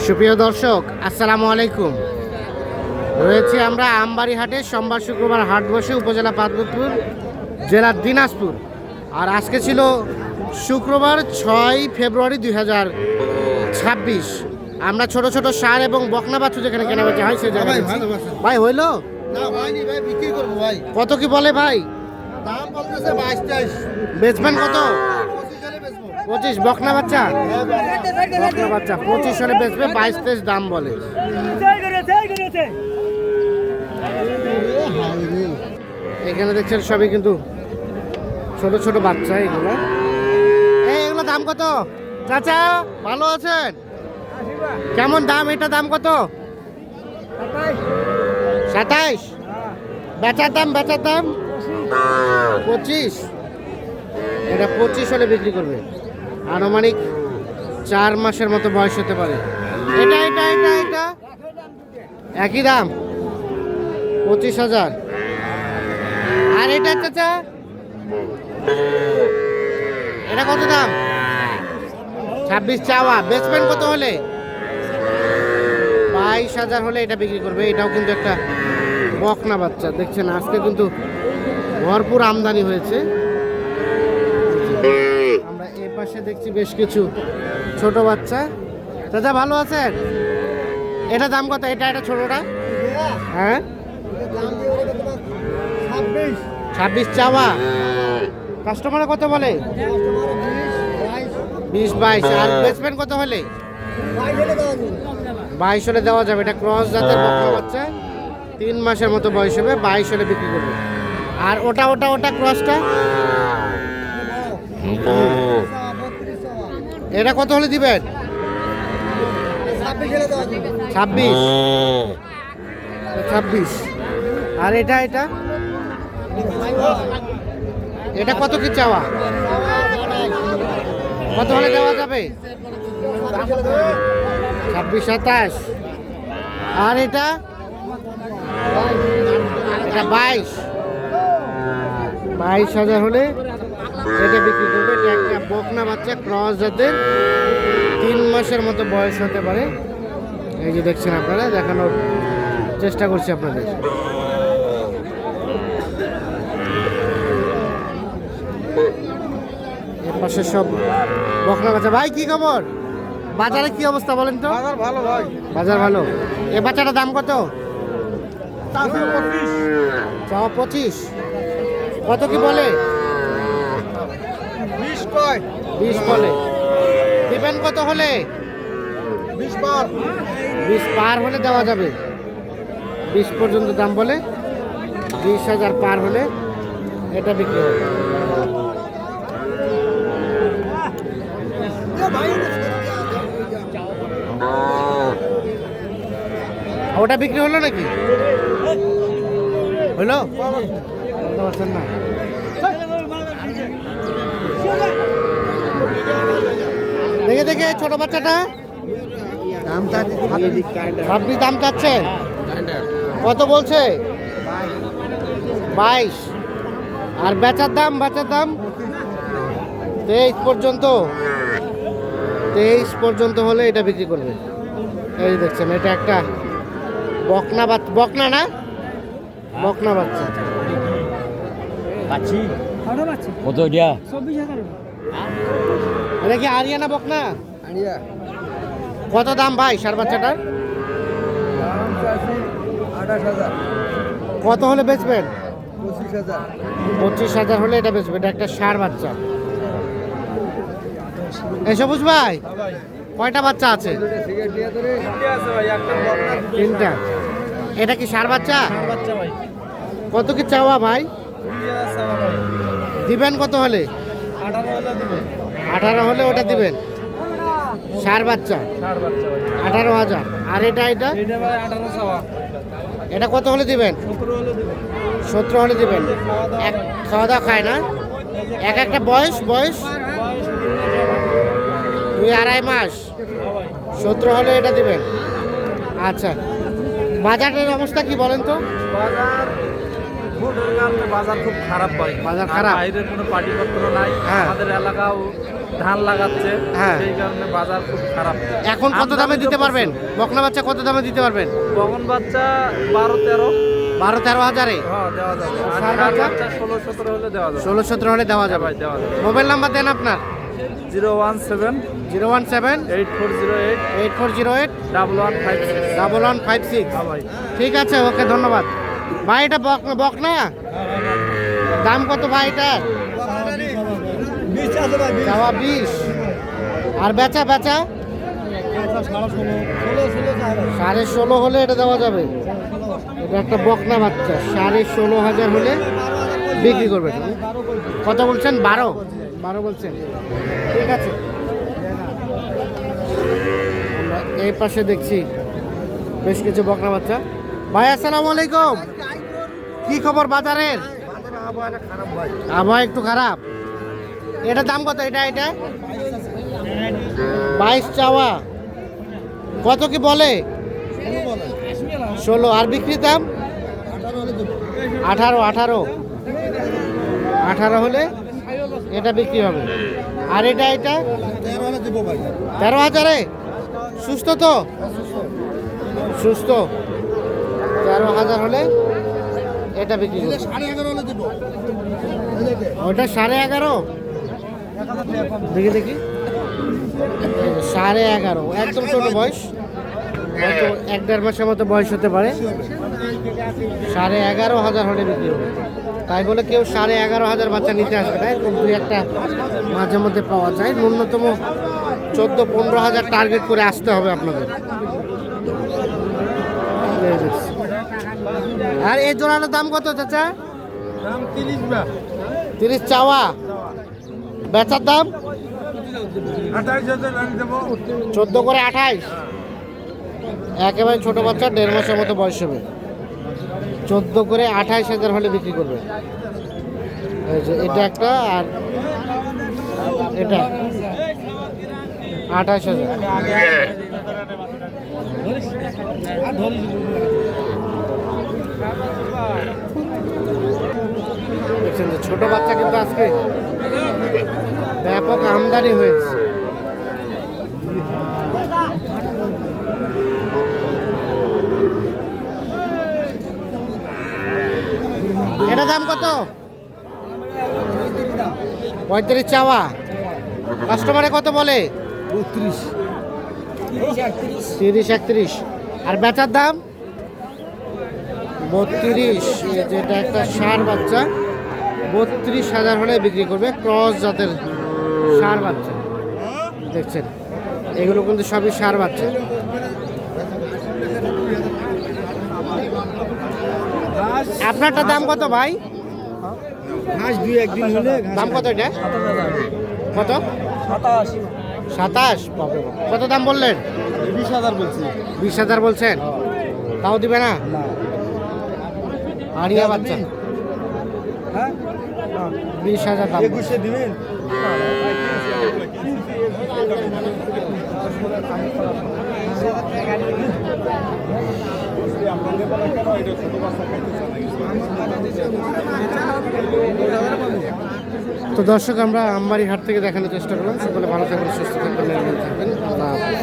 সুপ্রিয় দর্শক, আসসালামু আলাইকুম। রয়েছি আমরা আমবাড়ি হাটে। সোমবার শুক্রবার হাট বসে উপজেলা পার্বতীপুর, জেলা দিনাজপুর। আর আজকে ছিল শুক্রবার 6 ফেব্রুয়ারি 2026। আমরা ছোট ছোট সার এবং বকনা বাছু যেখানে কেনা বেচা হয় সে জায়গায়। ভাই হইলো না হয়নি ভাই, বিক্রি করবো ভাই। কত কি বলে ভাই? দাম বলতেছে 22-23। বেচবেন কত? 25 হলে বেচবো। 25 বকনা বাচ্চা। বকনা বাচ্চা 25 হলে বেচবে, 22-23 দাম বলে। এখানে দেখছেন সবই কিন্তু ছোট ছোট বাচ্চা। এগুলো এগুলো দাম কত চাচা? ভালো আছেন? কেমন দাম? এটা দাম কত? 27। বেচার দাম 25। এটা 25 হলে বিক্রি করবে। আনুমানিক 4 মাসের মতো বয়স হতে পারে। এটা এটা এটা এটা একই দাম 25,000। আর এটা চাচা, এটা কত দাম? 26 চাওয়া। বেচবেন কত হলে? 22,000 হলে এটা বিক্রি করবে। এটাও কিন্তু একটা বকনা বাচ্চা। দেখছেন আজকে কিন্তু ভরপুর আমদানি হয়েছে। আমরা এই পাশে দেখছি বেশ কিছু ছোট বাচ্চা। দাদা ভালো আছেন? এটা দাম কত? এটা এটা ছোটটা? হ্যাঁ, 26 চাওয়া। কাস্টমারে কত বলে? 20-22। আর বেচবেন কত হলে? 22 হলে দেওয়া যাবে। এটা ক্রস জাতের বকনা বাচ্চা, 3 মাসের মতো বয়স হবে। 22 হলে বিক্রি করবে। আর ওটা ওটা ওটা ক্রসটা, এটা কত হলে দিবেন? 26। আর এটা এটা এটা কত কি চাওয়া? কত হলে দেওয়া যাবে? 26-27। আর এটা এটা 22,000 হলে এটা বিক্রি করবে। এটা একটা বকনা বাচ্চা, ক্রস জাতের, 3 মাসের মতো বয়স হতে পারে। এই যে দেখছেন আপনারা, দেখানোর চেষ্টা করছি আপনাদের। এর পাশে সব বকনা বাচ্চা। ভাই কি খবর? বাজারে কি অবস্থা বলেন তো? বাজার ভালো ভাই। বাজার ভালো। এ বাচ্চাটার দাম কত? চাওয়া 25। কত কি বলে? 20 কয়? 20 বলে। দিবেন কত হলে? 20 পার। 20 পার হলে দেওয়া যাবে। 20 পর্যন্ত দাম বলে। 20,000 পার হলে এটা বিক্রি হবে। ওটা বিক্রি হলো নাকি? হলো? বলতে পারছেন না। দেখে দেখে ছোট বাচ্চাটা দাম 26 দাম চাচ্ছে। কত বলছে? 22। আর বেচার দাম 23 পর্যন্ত। 23 পর্যন্ত হলে এটা বিক্রি করবে। এই দেখছেন এটা একটা বকনা বাচ্চা। বকনা না, বকনা বাচ্চা। কত এটা? এটা কি আরিয়ানা বকনা? আড়িয়া। কত দাম ভাই সার বাচ্চাটার? দাম চাচ্ছি 28,000। কত হলে বেচবেন? 25,000। 25,000 হলে এটা বেচবে। এটা একটা সার বাচ্চা। এই সবুজ ভাই, কয়টা বাচ্চা আছে? তিনটা। এটা কি সার বাচ্চা? কত কি চাওয়া ভাই? দিবেন কত হলে? 18 হলে ওটা দিবেন। সার বাচ্চা 18,000। আর এটা এটা এটা কত হলে দিবেন? 17 হলে দিবেন। এক খাওয়া দাওয়া খায় না? এক একটা বয়স 2-2.5 মাস। 17 হলে এটা দিবেন। আচ্ছা, বাজারের অবস্থা কি বলেন তো? বাজার খুব খারাপ ভাই। বাজার খারাপ? বাইরের কোনো পার্টিপত্র নাই। হ্যাঁ। আমাদের এলাকাও ধান লাগাচ্ছে, হ্যাঁ। সেই কারণে বাজার খুব খারাপ। এখন কত দামে আমদানিও দিতে পারবেন? প্রচুর। বকনা বাচ্চা কত দামে দিতে পারবেন? বগন বাচ্চা 12-13 12-13 হাজারে দেওয়া যাবে। আর ষাঁড় ষাঁড় বাচ্চা? বাচ্চা 16-17 হলে দেওয়া যাবে। 16-17 হলে দেওয়া যাবে। ভাই দেওয়া যাবে। মোবাইল নাম্বার দেন আপনার। 017 017 8408 8408 1156। 1156। হ্যাঁ ভাই। ঠিক আছে, ওকে, ধন্যবাদ ভাই। এটা বকনা দাম কত ভাই এটার? চাওয়া 20 আর বেচা 16.5 হলে এটা দেওয়া যাবে। এটা একটা বকনা বাচ্চা, 16.5 হলে বিক্রি করবেন। কত বলছেন? 12 বলছেন। ঠিক আছে, আমরা এই পাশে দেখছি বেশ কিছু বকনা বাচ্চা। ভাই আসসালামু আলাইকুম, কি খবর বাজারের? খারাপ ভাই। আবহাওয়া একটু খারাপ। এটা দাম কত? এটা 22 চাওয়া, কত কি বলে? 16। আর বিক্রির দাম 18 হলে এটা বিক্রি হবে। আর এটা 13,000-এ সুস্থ তো? সুস্থ। 13,000 হলে এটা বিক্রি করবে। ওটা 11.5। দেখি 11.5, একদম ছোট বয়স, হয়তো 1-1.5 মাসের মতো বয়স হতে পারে। 11,500 হলে বিক্রি হবে। তাই বলে কেউ 11,500 বাচ্চা নিতে আসবে না, এরকম 2-1টা মাঝে মধ্যে পাওয়া যায়। ন্যূনতম 14-15,000 টার্গেট করে আসতে হবে আপনাদের। আর এই জোড়াটার দাম কত চাচা? 30 চাওয়া, বেচার দাম 14 করে 28। একেবারে ছোট বাচ্চা, 1.5 মাসের মতো বয়স হবে। 14 করে 28,000 হলে বিক্রি করবে। এই যে এটা একটা, আর এটা 28,000। দেখছেন যে ছোট বাচ্চা কিন্তু আজকে ব্যাপক আমদানি হয়েছে। এটা দাম কত? 35 চাওয়া, কাস্টমারে কত বলে? 30-31। আর বেচার দাম 32। যেটা একটা ষাঁড় বাচ্চা, 32,000 হলে বিক্রি করবে। ক্রস জাতের ষাঁড় বাচ্চা দেখছেন, এগুলো কিন্তু সবই ষাঁড় বাচ্চা। আপনারটা দাম কত ভাই? দাম কত এটা? কত? 27। কত দাম বললেন? 20,000 বলছি। 20,000 বলছেন, তাও দিবে না? আড়িয়া বাচ্চা, হ্যাঁ 20,000 দাম। 21 দিবেন? তো দর্শক, আমরা আমবাড়ি হাট থেকে দেখানোর চেষ্টা করলাম। সকলে ভালো থাকবেন, সুস্থ থাকবেন, নিরাপদে থাকবেন। আল্লাহ হাফেজ।